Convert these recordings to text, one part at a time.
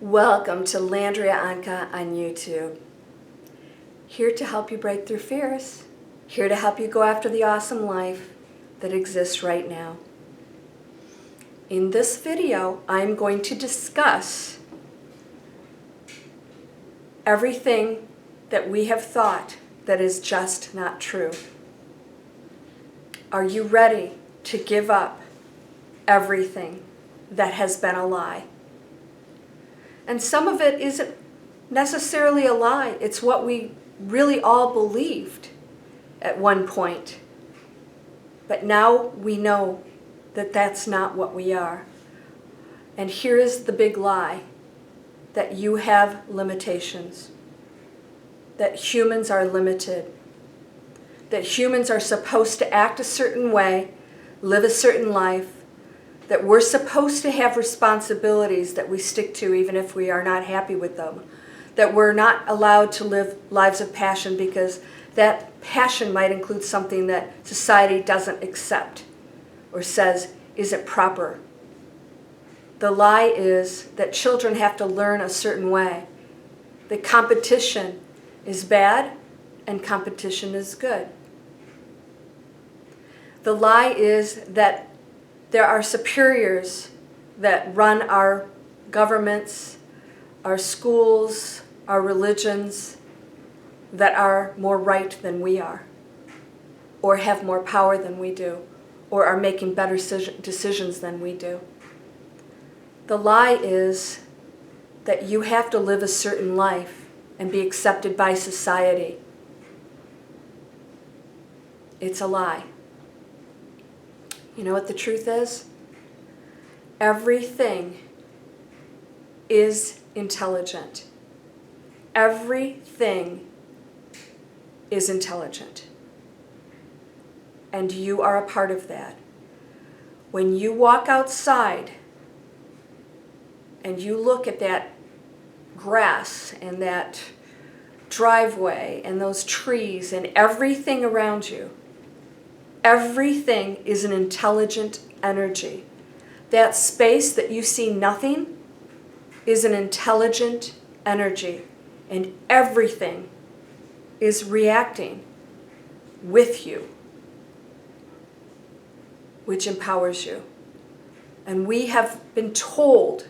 Welcome to Landria Anka on YouTube. Here to help you break through fears. Here to help you go after the awesome life that exists right now. In this video, I'm going to discuss everything that we have thought that is just not true. Are you ready to give up everything that has been a lie? And some of it isn't necessarily a lie. It's what we really all believed at one point. But now we know that that's not what we are. And here is the big lie, that you have limitations, that humans are limited, that humans are supposed to act a certain way, live a certain life, that we're supposed to have responsibilities that we stick to even if we are not happy with them, that we're not allowed to live lives of passion because that passion might include something that society doesn't accept or says isn't proper. The lie is that children have to learn a certain way, that competition is bad and competition is good. The lie is that there are superiors that run our governments, our schools, our religions, that are more right than we are, or have more power than we do, or are making better decisions than we do. The lie is that you have to live a certain life and be accepted by society. It's a lie. You know what the truth is? Everything is intelligent. Everything is intelligent. And you are a part of that. When you walk outside and you look at that grass and that driveway and those trees and everything around you, everything is an intelligent energy. That space that you see nothing is an intelligent energy, and everything is reacting with you, which empowers you. And we have been told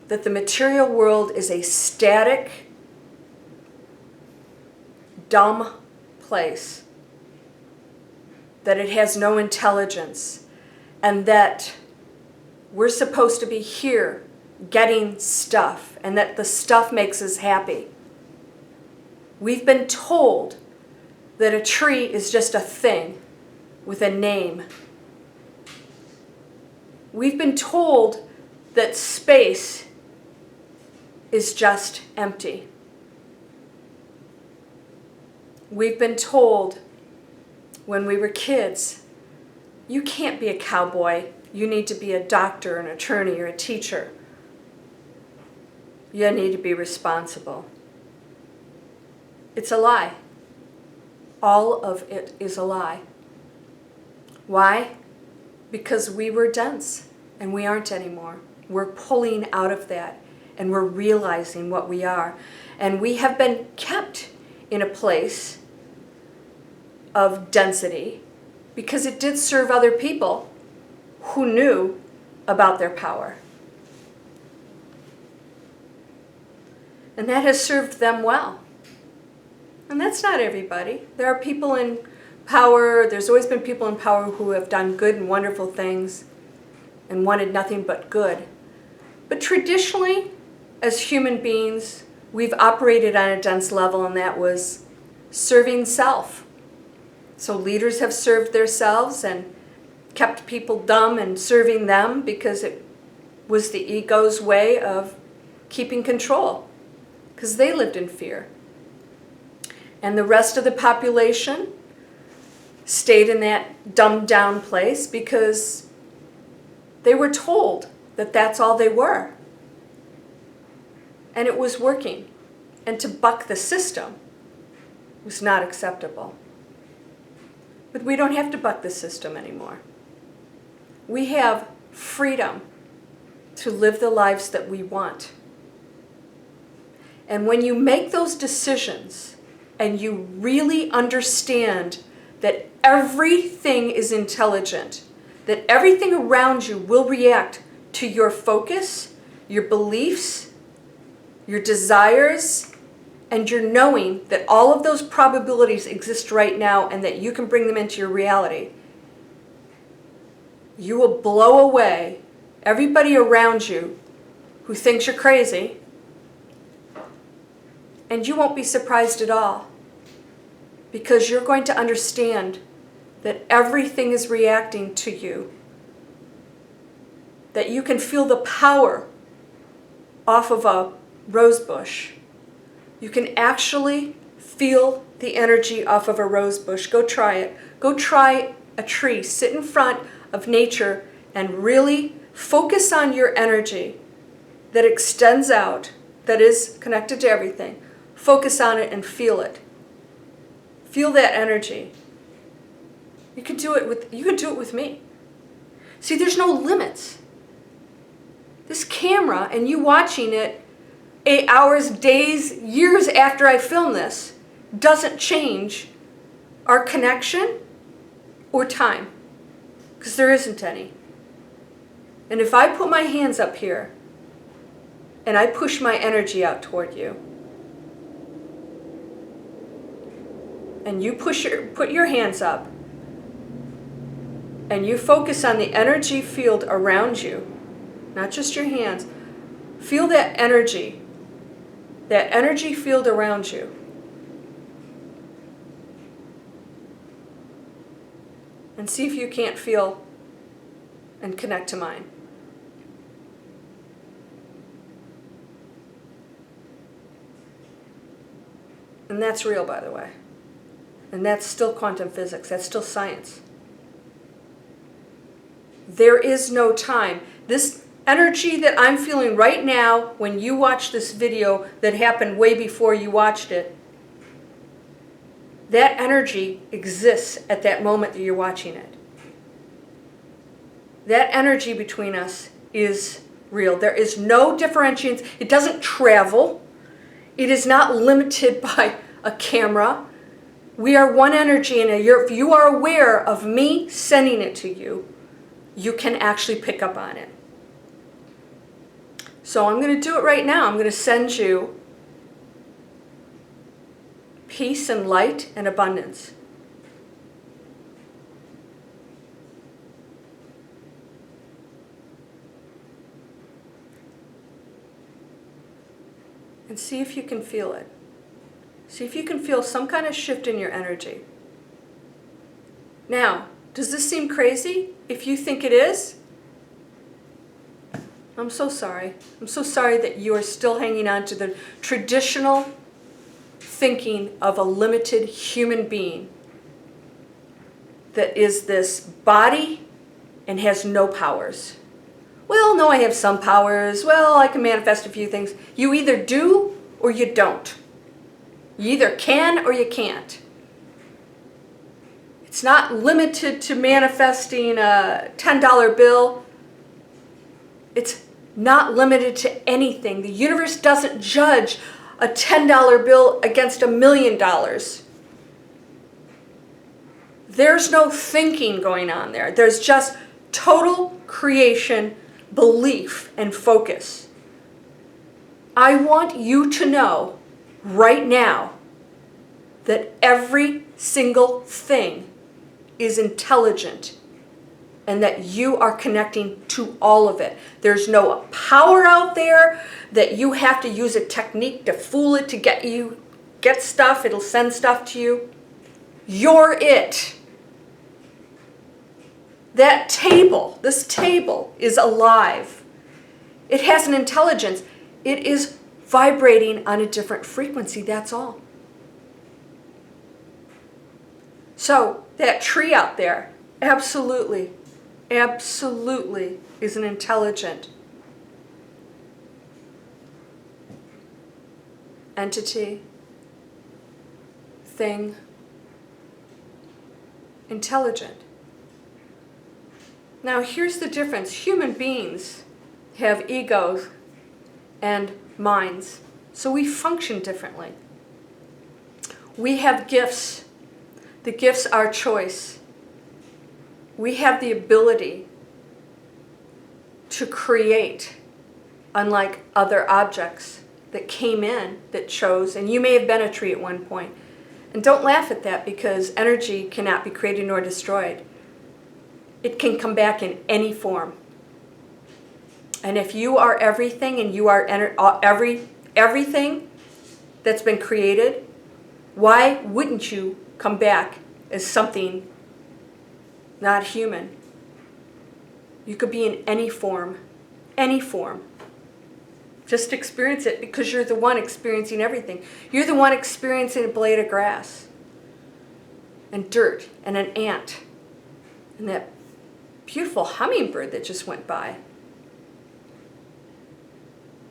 that the material world is a static, dumb place, that it has no intelligence, and that we're supposed to be here getting stuff, and that the stuff makes us happy. We've been told that a tree is just a thing with a name. We've been told that space is just empty. We've been told when we were kids, you can't be a cowboy. You need to be a doctor, an attorney, or a teacher. You need to be responsible. It's a lie. All of it is a lie. Why? Because we were dense, and we aren't anymore. We're pulling out of that, and we're realizing what we are. And we have been kept in a place of density because it did serve other people who knew about their power. And that has served them well. And that's not everybody. There are people in power, there's always been people in power who have done good and wonderful things and wanted nothing but good. But traditionally, as human beings, we've operated on a dense level, and that was serving self. So leaders have served themselves and kept people dumb and serving them because it was the ego's way of keeping control, because they lived in fear. And the rest of the population stayed in that dumbed down place because they were told that that's all they were. And it was working. And to buck the system was not acceptable. But we don't have to buck the system anymore. We have freedom to live the lives that we want. And when you make those decisions and you really understand that everything is intelligent, that everything around you will react to your focus, your beliefs, your desires, and your knowing that all of those probabilities exist right now and that you can bring them into your reality, you will blow away everybody around you who thinks you're crazy, and you won't be surprised at all, because you're going to understand that everything is reacting to you, that you can feel the power off of a rose bush. You can actually feel the energy off of a rose bush. Go try it. Go try a tree. Sit in front of nature and really focus on your energy that extends out, that is connected to everything. Focus on it and feel it. Feel that energy. You can do it with me. See, there's no limits. This camera and you watching it 8 hours, days, years after I film this doesn't change our connection or time, because there isn't any. And if I put my hands up here and I push my energy out toward you, and you put your hands up, and you focus on the energy field around you, not just your hands, feel that energy field around you. And see if you can't feel and connect to mine. And that's real, by the way. And that's still quantum physics. That's still science. There is no time. This energy that I'm feeling right now when you watch this video that happened way before you watched it, that energy exists at that moment that you're watching it. That energy between us is real. There is no differentiation. It doesn't travel. It is not limited by a camera. We are one energy, and if you are aware of me sending it to you, you can actually pick up on it. So I'm going to do it right now. I'm going to send you peace and light and abundance. And see if you can feel it. See if you can feel some kind of shift in your energy. Now, does this seem crazy? If you think it is, I'm so sorry. I'm so sorry that you are still hanging on to the traditional thinking of a limited human being that is this body and has no powers. Well, no, I have some powers. Well, I can manifest a few things. You either do or you don't. You either can or you can't. It's not limited to manifesting a $10 bill. It's not limited to anything. The universe doesn't judge a $10 bill against $1 million. There's no thinking going on there. There's just total creation, belief, and focus. I want you to know right now that every single thing is intelligent and that you are connecting to all of it. There's no power out there that you have to use a technique to fool it to get stuff. It'll send stuff to you. You're it. That table, this table is alive. It has an intelligence. It is vibrating on a different frequency, that's all. So that tree out there, absolutely, absolutely is an intelligent entity, thing, intelligent. Now here's the difference. Human beings have egos and minds. So we function differently. We have gifts. The gifts are choice. We have the ability to create, unlike other objects that came in, that chose, and you may have been a tree at one point. And don't laugh at that, because energy cannot be created nor destroyed. It can come back in any form. And if you are everything and you are everything that's been created, why wouldn't you come back as something not human? You could be in any form, any form. Just experience it, because you're the one experiencing everything. You're the one experiencing a blade of grass and dirt and an ant and that beautiful hummingbird that just went by.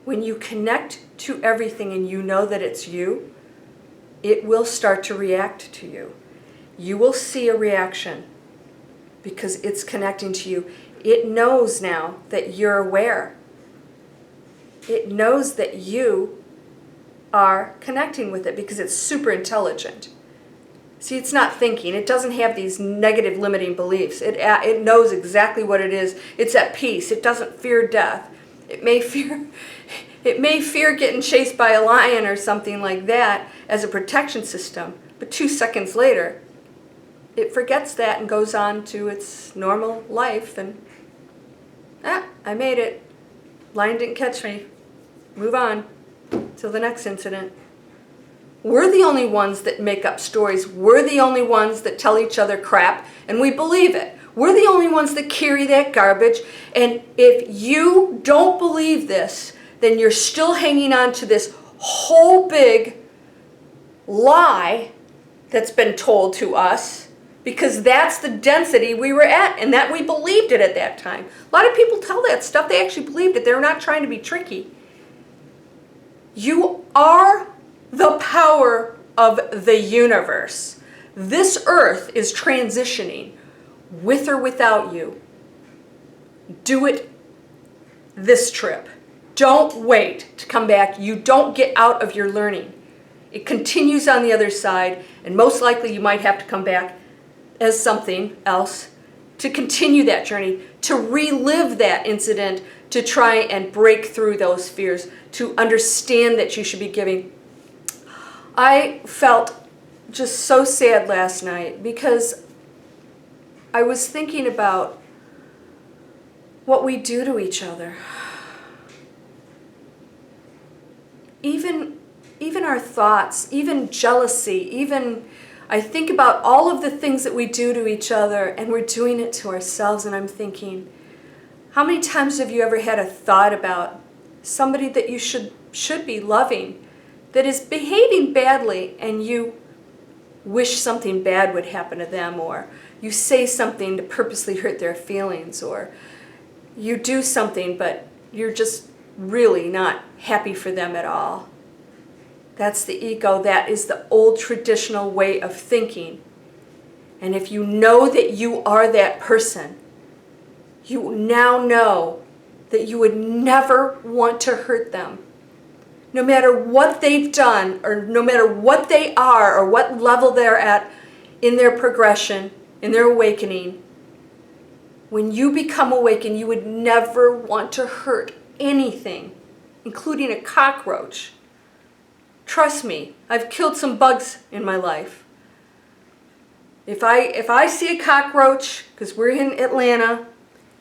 When you connect to everything and you know that it's you, it will start to react to you. You will see a reaction because it's connecting to you. It knows now that you're aware. It knows that you are connecting with it because it's super intelligent. See, it's not thinking. It doesn't have these negative limiting beliefs. It knows exactly what it is. It's at peace. It doesn't fear death. It may fear getting chased by a lion or something like that as a protection system, but 2 seconds later, it forgets that and goes on to its normal life and, I made it. Lion didn't catch me. Move on till the next incident. We're the only ones that make up stories. We're the only ones that tell each other crap, and we believe it. We're the only ones that carry that garbage, and if you don't believe this, then you're still hanging on to this whole big lie that's been told to us, because that's the density we were at, and that we believed it at that time. A lot of people tell that stuff. They actually believed it. They're not trying to be tricky. You are the power of the universe. This earth is transitioning with or without you. Do it this trip. Don't wait to come back. You don't get out of your learning. It continues on the other side, and most likely you might have to come back as something else to continue that journey, to relive that incident, to try and break through those fears, to understand that you should be giving. I felt just so sad last night because I was thinking about what we do to each other. Even our thoughts, even jealousy, even I think about all of the things that we do to each other, and we're doing it to ourselves, and I'm thinking, how many times have you ever had a thought about somebody that you should be loving that is behaving badly, and you wish something bad would happen to them, or you say something to purposely hurt their feelings, or you do something but you're just really not happy for them at all? That's the ego. That is the old traditional way of thinking. And if you know that you are that person, you now know that you would never want to hurt them. No matter what they've done, or no matter what they are, or what level they're at in their progression, in their awakening, when you become awakened, you would never want to hurt anything, including a cockroach. Trust me, I've killed some bugs in my life. If I see a cockroach, because we're in Atlanta,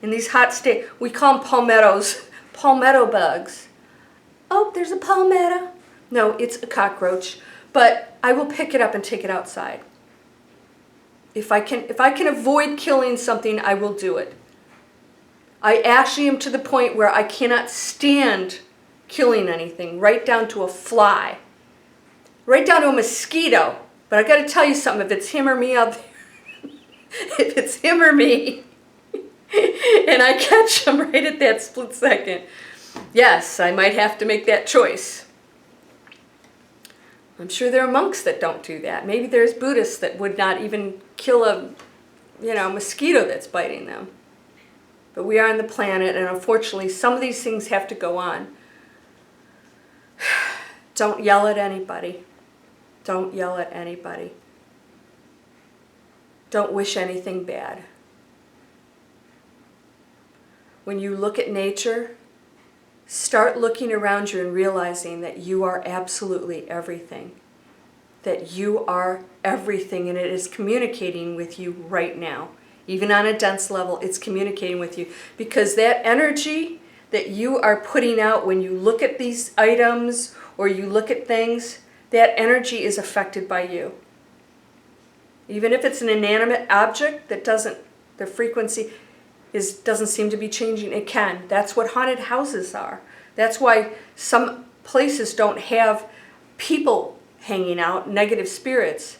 in these hot states, we call them palmettos, palmetto bugs. Oh, there's a palmetto. No, it's a cockroach, but I will pick it up and take it outside. If I can avoid killing something, I will do it. I actually am to the point where I cannot stand killing anything, right down to a fly. Right down to a mosquito. But I got to tell you something, if it's him or me out there, if it's him or me, and I catch him right at that split second, yes, I might have to make that choice. I'm sure there are monks that don't do that. Maybe there's Buddhists that would not even kill a mosquito that's biting them. But we are on the planet, and unfortunately some of these things have to go on. Don't yell at anybody. Don't yell at anybody. Don't wish anything bad. When you look at nature, start looking around you and realizing that you are absolutely everything. That you are everything, and it is communicating with you right now. Even on a dense level, it's communicating with you. Because that energy that you are putting out when you look at these items or you look at things, that energy is affected by you. Even if it's an inanimate object that the frequency doesn't seem to be changing, it can. That's what haunted houses are. That's why some places don't have people hanging out, negative spirits,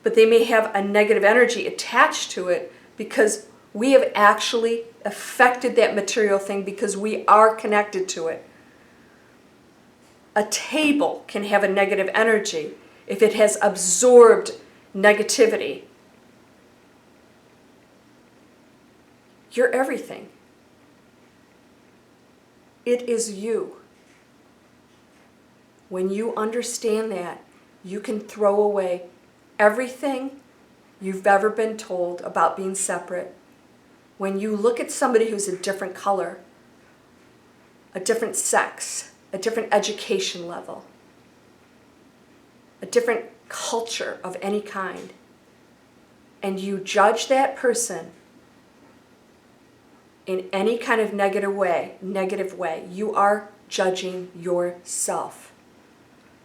but they may have a negative energy attached to it because we have actually affected that material thing because we are connected to it. A table can have a negative energy if it has absorbed negativity. You're everything. It is you. When you understand that, you can throw away everything you've ever been told about being separate. When you look at somebody who's a different color, a different sex, a different education level, a different culture of any kind, and you judge that person in any kind of negative way, you are judging yourself.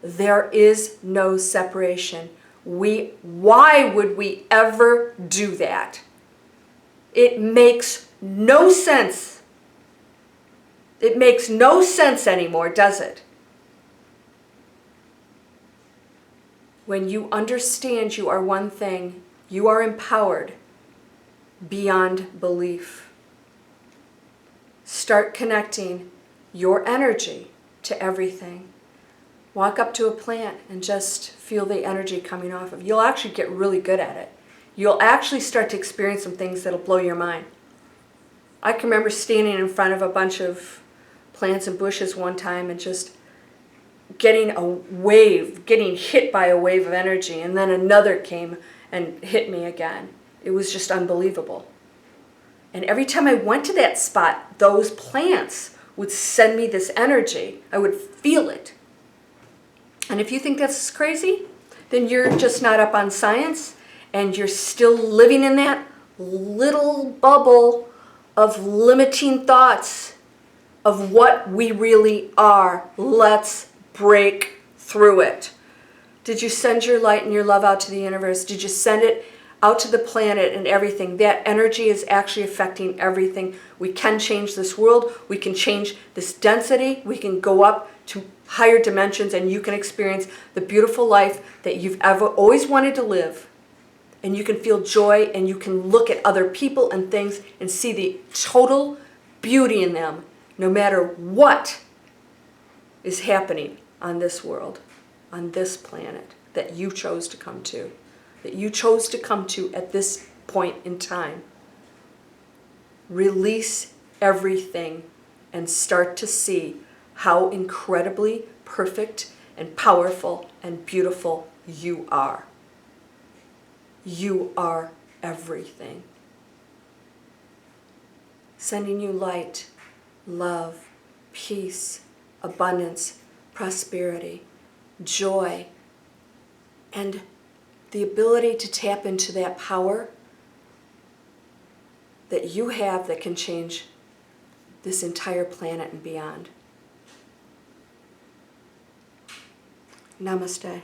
There is no separation. Why would we ever do that? It makes no sense. It makes no sense anymore, does it? When you understand you are one thing, you are empowered beyond belief. Start connecting your energy to everything. Walk up to a plant and just feel the energy coming off of it. You'll actually get really good at it. You'll actually start to experience some things that'll blow your mind. I can remember standing in front of a bunch of plants and bushes one time and just getting hit by a wave of energy, and then another came and hit me again. It was just unbelievable. And every time I went to that spot, those plants would send me this energy. I would feel it. And if you think that's crazy, then you're just not up on science, and you're still living in that little bubble of limiting thoughts of what we really are. Let's break through it. Did you send your light and your love out to the universe? Did you send it out to the planet and everything? That energy is actually affecting everything. We can change this world. We can change this density. We can go up to higher dimensions, and you can experience the beautiful life that you've always wanted to live. And you can feel joy, and you can look at other people and things and see the total beauty in them, no matter what is happening on this world, on this planet that you chose to come to, at this point in time. Release everything and start to see how incredibly perfect and powerful and beautiful you are. You are everything. Sending you light, love, peace, abundance, prosperity, joy, and the ability to tap into that power that you have that can change this entire planet and beyond. Namaste.